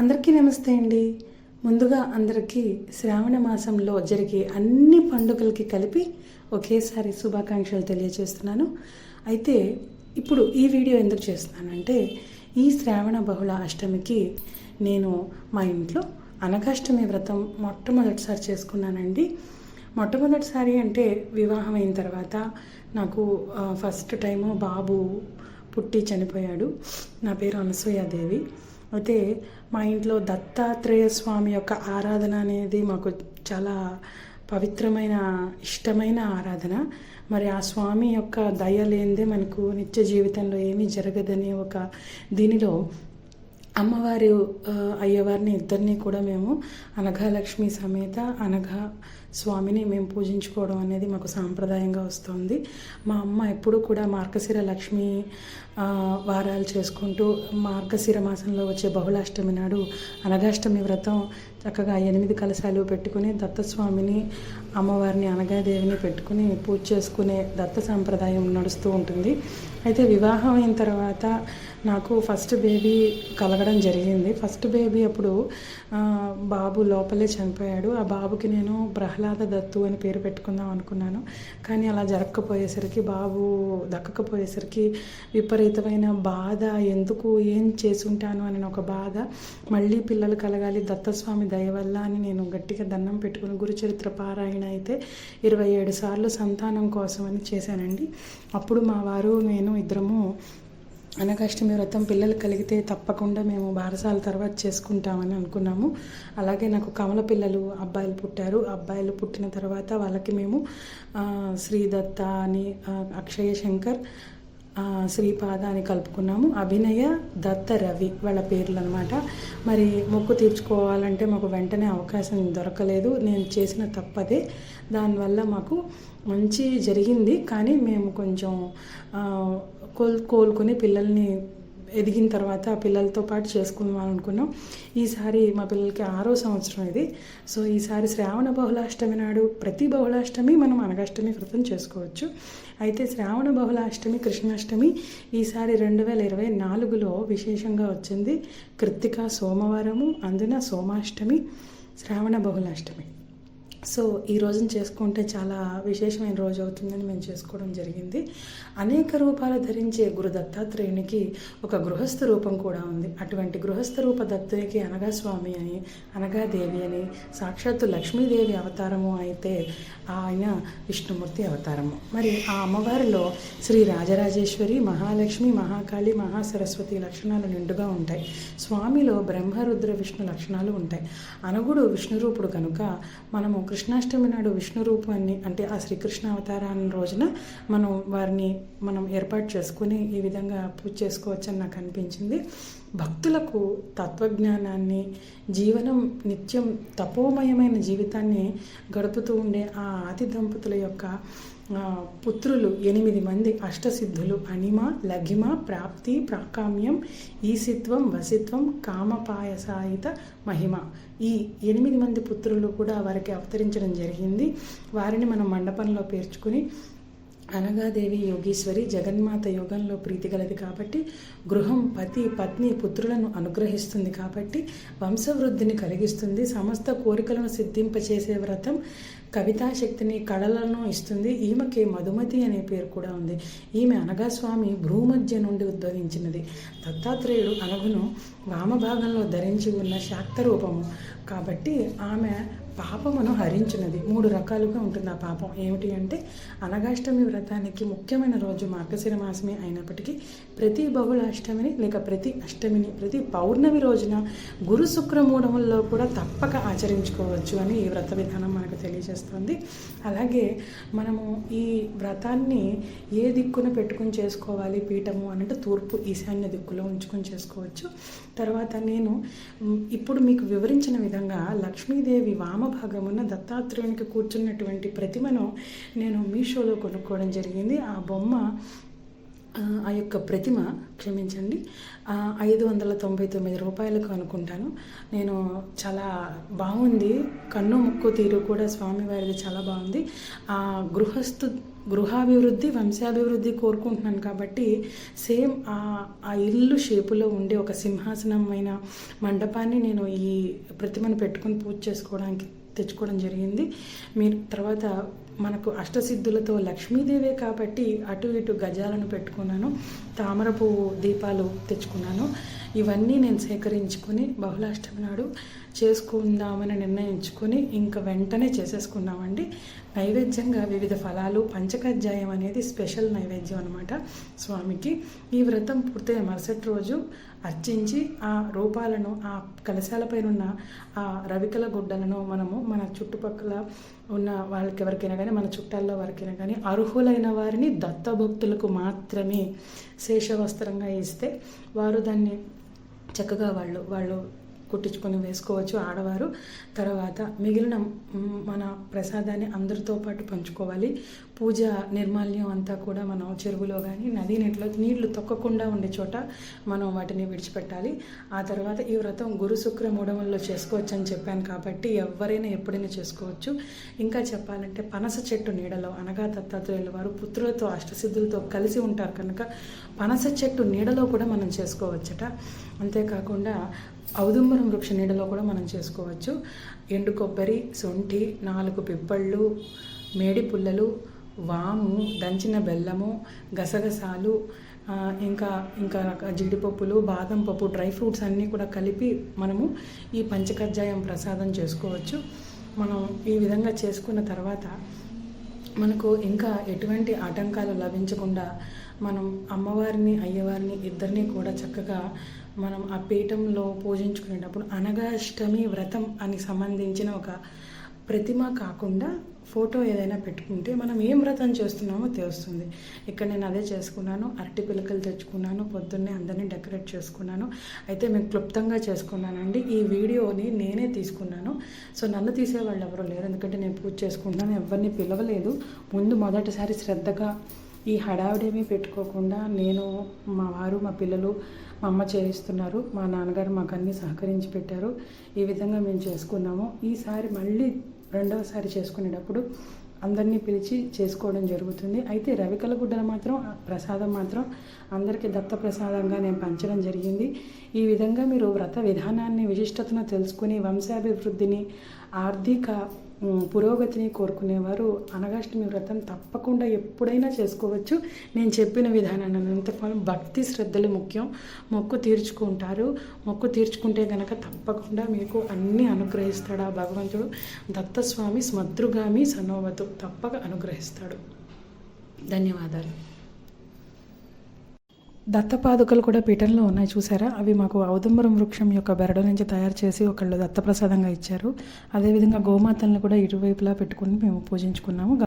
అందరికీ నమస్తే అండి. ముందుగా అందరికీ శ్రావణ మాసంలో జరిగే అన్ని పండుగలకి కలిపి ఒకేసారి శుభాకాంక్షలు తెలియజేస్తున్నాను. అయితే ఇప్పుడు ఈ వీడియో ఎందుకు చేస్తున్నానంటే, ఈ శ్రావణ బహుళ అష్టమికి నేను మా ఇంట్లో అనఘాష్టమి వ్రతం మొట్టమొదటిసారి చేసుకున్నానండి. మొట్టమొదటిసారి అంటే వివాహం అయిన తర్వాత నాకు ఫస్ట్ టైము బాబు పుట్టి చనిపోయాడు. నా పేరు అనసూయాదేవి. అయితే మా ఇంట్లో దత్తాత్రేయ స్వామి యొక్క ఆరాధన అనేది మాకు చాలా పవిత్రమైన ఇష్టమైన ఆరాధన. మరి ఆ స్వామి యొక్క దయ లేనిదే మనకు నిత్య జీవితంలో ఏమీ జరగదని ఒక దీనిలో అమ్మవారు అయ్యవారిని ఇద్దరిని కూడా మేము అనఘాలక్ష్మి సమేత అనఘా స్వామిని మేము పూజించుకోవడం అనేది మాకు సాంప్రదాయంగా వస్తుంది. మా అమ్మ ఎప్పుడూ కూడా మార్గశిర లక్ష్మి వారాలు చేసుకుంటూ మార్గశిర మాసంలో వచ్చే బహుళాష్టమి నాడు అనఘాష్టమి వ్రతం చక్కగా 8 కలశాలు పెట్టుకుని దత్తస్వామిని అమ్మవారిని అనగాదేవిని పెట్టుకుని పూజ చేసుకునే దత్త సాంప్రదాయం నడుస్తూ ఉంటుంది. అయితే వివాహం అయిన తర్వాత నాకు ఫస్ట్ బేబీ కలగడం జరిగింది. ఫస్ట్ బేబీ అప్పుడు బాబు లోపలే చనిపోయాడు. ఆ బాబుకి నేను ప్రహ్లాద దత్తు అని పేరు పెట్టుకుందాం అనుకున్నాను. కానీ అలా జరగకపోయేసరికి, బాబు దక్కకపోయేసరికి విపరీతమైన బాధ, ఎందుకు ఏం చేసుంటాను అని ఒక బాధ, మళ్ళీ పిల్లలు కలగాలి దత్తస్వామి దయ వల్ల అని నేను గట్టిగా దండం పెట్టుకుని గురుచరిత్ర పారాయణ అయితే 27 సార్లు సంతానం కోసం అని చేశానండి. అప్పుడు మా వారు నేను ఇద్దరము అనఘాష్టమి వ్రతం పిల్లలు కలిగితే తప్పకుండా మేము బారసాల తర్వాత చేసుకుంటామని అనుకున్నాము. అలాగే నాకు కమల పిల్లలు అబ్బాయిలు పుట్టారు. అబ్బాయిలు పుట్టిన తర్వాత వాళ్ళకి మేము శ్రీదత్త అని, అక్షయ శంకర్, శ్రీపాద అని కలుపుకున్నాము. అభినయ, దత్త, రవి వాళ్ళ పేర్లు అనమాట. మరి మొక్కు తీర్చుకోవాలంటే మాకు వెంటనే అవకాశం దొరకలేదు. నేను చేసిన తప్పదే. దానివల్ల మాకు మంచి జరిగింది. కానీ మేము కొంచెం కోలుకొని పిల్లల్ని ఎదిగిన తర్వాత పిల్లలతో పాటు చేసుకుందాం అనుకున్నాం. ఈసారి మా పిల్లలకి 6వ సంవత్సరం ఇది. సో ఈసారి శ్రావణ బహుళాష్టమి నాడు ప్రతి బహుళాష్టమి మనం అనఘాష్టమి వ్రతం చేసుకోవచ్చు. అయితే శ్రావణ బహుళాష్టమి కృష్ణాష్టమి ఈసారి 2024లో విశేషంగా వచ్చింది. కృత్తిక సోమవారము, అందున సోమాష్టమి, శ్రావణ బహుళాష్టమి. సో ఈ రోజున చేసుకుంటే చాలా విశేషమైన రోజు అవుతుందని మేము చేసుకోవడం జరిగింది. అనేక రూపాలు ధరించే గురు దత్తాత్రేయునికి ఒక గృహస్థ రూపం కూడా ఉంది. అటువంటి గృహస్థ రూప దత్తునికి అనగా స్వామి అని, అనగాదేవి అని, సాక్షాత్తు లక్ష్మీదేవి అవతారము అయితే ఆయన విష్ణుమూర్తి అవతారము. మరి ఆ అమ్మవారిలో శ్రీ రాజరాజేశ్వరి, మహాలక్ష్మి, మహాకాళి, మహాసరస్వతి లక్షణాలు నిండుగా ఉంటాయి. స్వామిలో బ్రహ్మరుద్ర విష్ణు లక్షణాలు ఉంటాయి. అనగుడు విష్ణురూపుడు కనుక మనము కృష్ణాష్టమి నాడు విష్ణు రూపాన్ని అంటే ఆ శ్రీకృష్ణ అవతారాన్ని రోజున వారిని ఏర్పాటు చేసుకుని ఈ విధంగా పూజ చేసుకోవచ్చని నాకు అనిపించింది. భక్తులకు తత్వజ్ఞానాన్ని, జీవనం నిత్యం తపోమయమైన జీవితాన్ని గడుపుతూ ఉండే ఆ ఆది దంపతుల యొక్క పుత్రులు 8 మంది అష్టసిద్ధులు అనిమ, లఘిమ, ప్రాప్తి, ప్రాకామ్యం, ఈసిత్వం, వసిత్వం, కామపాయసాయిత, మహిమ. ఈ 8 మంది పుత్రులు కూడా వారికి అవతరించడం జరిగింది. వారిని మనం మండపంలో పేర్చుకుని అనగాదేవి యోగీశ్వరి జగన్మాత యోగంలో ప్రీతిగలది కాబట్టి, గృహం, పతి, పత్ని, పుత్రులను అనుగ్రహిస్తుంది కాబట్టి, వంశవృద్ధిని కలిగిస్తుంది, సమస్త కోరికలను సిద్ధింపచేసే వ్రతం, కవితాశక్తిని, కళలను ఇస్తుంది. ఈమెకి మధుమతి అనే పేరు కూడా ఉంది. ఈమె అనగాస్వామి భ్రూమధ్య నుండి ఉద్భవించినది. దత్తాత్రేయుడు అనగును వామభాగంలో ధరించి ఉన్న శాక్త రూపము కాబట్టి ఆమె పాపమును హరించినది. 3 రకాలుగా ఉంటుంది ఆ పాపం. ఏమిటి అంటే, అనఘాష్టమి వ్రతానికి ముఖ్యమైన రోజు మార్గశిర మాసమే అయినప్పటికీ ప్రతి బహుళాష్టమిని లేక ప్రతి అష్టమిని ప్రతి పౌర్ణమి రోజున గురు శుక్రమూఢముల్లో కూడా తప్పక ఆచరించుకోవచ్చు అని ఈ వ్రత విధానం మనకు తెలియజేస్తుంది. అలాగే మనము ఈ వ్రతాన్ని ఏ దిక్కున పెట్టుకుని చేసుకోవాలి పీఠము అంటే తూర్పు ఈశాన్య దిక్కులో ఉంచుకొని చేసుకోవచ్చు. తర్వాత నేను ఇప్పుడు మీకు వివరించిన విధంగా లక్ష్మీదేవి వామభాగమున దత్తాత్రేయునికి కూర్చున్నటువంటి ప్రతిమను నేను మీషోలో కొనుక్కోవడం జరిగింది. ఆ బొమ్మ ఆ యొక్క ప్రతిమ క్షమించండి 599 రూపాయలకు అనుకుంటాను. నేను చాలా బాగుంది. కన్ను ముక్కు తీరు కూడా స్వామివారిది చాలా బాగుంది. ఆ గృహాభివృద్ధి వంశాభివృద్ధి కోరుకుంటున్నాను కాబట్టి సేమ్ ఆ ఇల్లు షేపులో ఉండే ఒక సింహాసనమైన మండపాన్ని నేను ఈ ప్రతిమను పెట్టుకొని పూజ చేసుకోవడానికి తెచ్చుకోవడం జరిగింది. మీరు తర్వాత మనకు అష్టసిద్ధులతో లక్ష్మీదేవే కాబట్టి అటు ఇటు గజాలను పెట్టుకున్నాను, తామర పువ్వు దీపాలు తెచ్చుకున్నాను. ఇవన్నీ నేను సేకరించుకొని బహుళాష్టమి నాడు చేసుకుందామని నిర్ణయించుకొని ఇంకా వెంటనే చేసేసుకున్నామండి. నైవేద్యంగా వివిధ ఫలాలు, పంచకజ్జాయం అనేది స్పెషల్ నైవేద్యం అనమాట స్వామికి. ఈ వ్రతం పూర్తయిన మరుసటి రోజు అర్చించి ఆ రూపాలను, ఆ కలశాలపైన ఉన్న ఆ రవికల గుడ్డలను మనము మన చుట్టుపక్కల ఉన్న వాళ్ళకి ఎవరికైనా కానీ, మన చుట్టాల్లో వారికైనా కానీ అర్హులైన వారిని దత్తభక్తులకు మాత్రమే శేషవస్త్రంగా ఇస్తే వారు దాన్ని చక్కగా వాళ్ళు కుట్టించుకొని వేసుకోవచ్చు ఆడవారు. తర్వాత మిగిలిన మన ప్రసాదాన్ని అందరితో పాటు పంచుకోవాలి. పూజ నిర్మాల్యం అంతా కూడా మనం చెరువులో కానీ నదీ నీళ్లు తొక్కకుండా ఉండే చోట మనం వాటిని విడిచిపెట్టాలి. ఆ తర్వాత ఈ వ్రతం గురు శుక్ర మూఢములలో చేసుకోవచ్చు అని చెప్పాను కాబట్టి ఎవరైనా ఎప్పుడైనా చేసుకోవచ్చు. ఇంకా చెప్పాలంటే పనస చెట్టు నీడలో, అనగా దత్తాత్రేయుల వారు పుత్రులతో అష్టసిద్ధులతో కలిసి ఉంటారు కనుక పనస చెట్టు నీడలో కూడా మనం చేసుకోవచ్చట. అంతేకాకుండా ఔదుంబరం వృక్ష నీడలో కూడా మనం చేసుకోవచ్చు. ఎండు కొబ్బరి, శొంఠి, 4 పిప్పళ్ళు, మేడి పుల్లలు, వాము, దంచిన బెల్లము, గసగసాలు, ఇంకా జీడిపప్పులు, బాదం పప్పు, డ్రై ఫ్రూట్స్ అన్నీ కూడా కలిపి మనము ఈ పంచకజ్జాయం ప్రసాదం చేసుకోవచ్చు. మనం ఈ విధంగా చేసుకున్న తర్వాత మనకు ఇంకా ఎటువంటి ఆటంకాలు లభించకుండా మనం అమ్మవారిని, అయ్యవారిని ఇద్దరిని కూడా చక్కగా మనం ఆ పీఠంలో పూజించుకునేటప్పుడు అనగాష్టమి వ్రతం అని సంబంధించిన ఒక ప్రతిమ కాకుండా ఫోటో ఏదైనా పెట్టుకుంటే మనం ఏం వ్రతం చేస్తున్నామో తెలుస్తుంది. ఇక్కడ నేను అదే చేసుకున్నాను. అరటి పిలకలు తెచ్చుకున్నాను, పొద్దున్నే అందరినీ డెకరేట్ చేసుకున్నాను. అయితే మేము క్లుప్తంగా చేసుకున్నానండి. ఈ వీడియోని నేనే తీసుకున్నాను. సో నన్ను తీసేవాళ్ళు ఎవరో లేరు, ఎందుకంటే నేను పూజ చేసుకుంటున్నాను, ఎవరిని పిలవలేదు. మొదటిసారి శ్రద్ధగా ఈ హడావిడేమీ పెట్టుకోకుండా నేను, మా వారు, మా పిల్లలు, మా అమ్మ చేయిస్తున్నారు, మా నాన్నగారు మాకు అన్నీ సహకరించి పెట్టారు. ఈ విధంగా మేము చేసుకున్నాము. ఈసారి మళ్ళీ రెండవసారి చేసుకునేటప్పుడు అందరినీ పిలిచి చేసుకోవడం జరుగుతుంది. అయితే రవికల గుడ్డలు మాత్రం, ప్రసాదం మాత్రం అందరికీ దత్త ప్రసాదంగా నేను పంచడం జరిగింది. ఈ విధంగా మీరు వ్రత విధానాన్ని, విశిష్టతను తెలుసుకుని వంశాభివృద్ధిని, ఆర్థిక పురోగతిని కోరుకునేవారు అనగాష్టమి వ్రతం తప్పకుండా ఎప్పుడైనా చేసుకోవచ్చు. నేను చెప్పిన విధానాన్ని అంతకాలం భక్తి శ్రద్ధలు ముఖ్యం. మొక్కు తీర్చుకుంటారు. మొక్కు తీర్చుకుంటే కనుక తప్పకుండా మీకు అన్నీ అనుగ్రహిస్తాడు ఆ భగవంతుడు. దత్తస్వామి స్మద్రుగామి సనోవతు, తప్పక అనుగ్రహిస్తాడు. ధన్యవాదాలు. దత్తపాదుకలు కూడా పీఠంలో ఉన్నాయి, చూసారా? అవి మాకు ఔదుంబరం వృక్షం యొక్క బెరడు నుంచి తయారు చేసి ఒకళ్ళు దత్తప్రసాదంగా ఇచ్చారు. అదేవిధంగా గోమాతలను కూడా ఇరువైపులా పెట్టుకుని మేము పూజించుకున్నాము.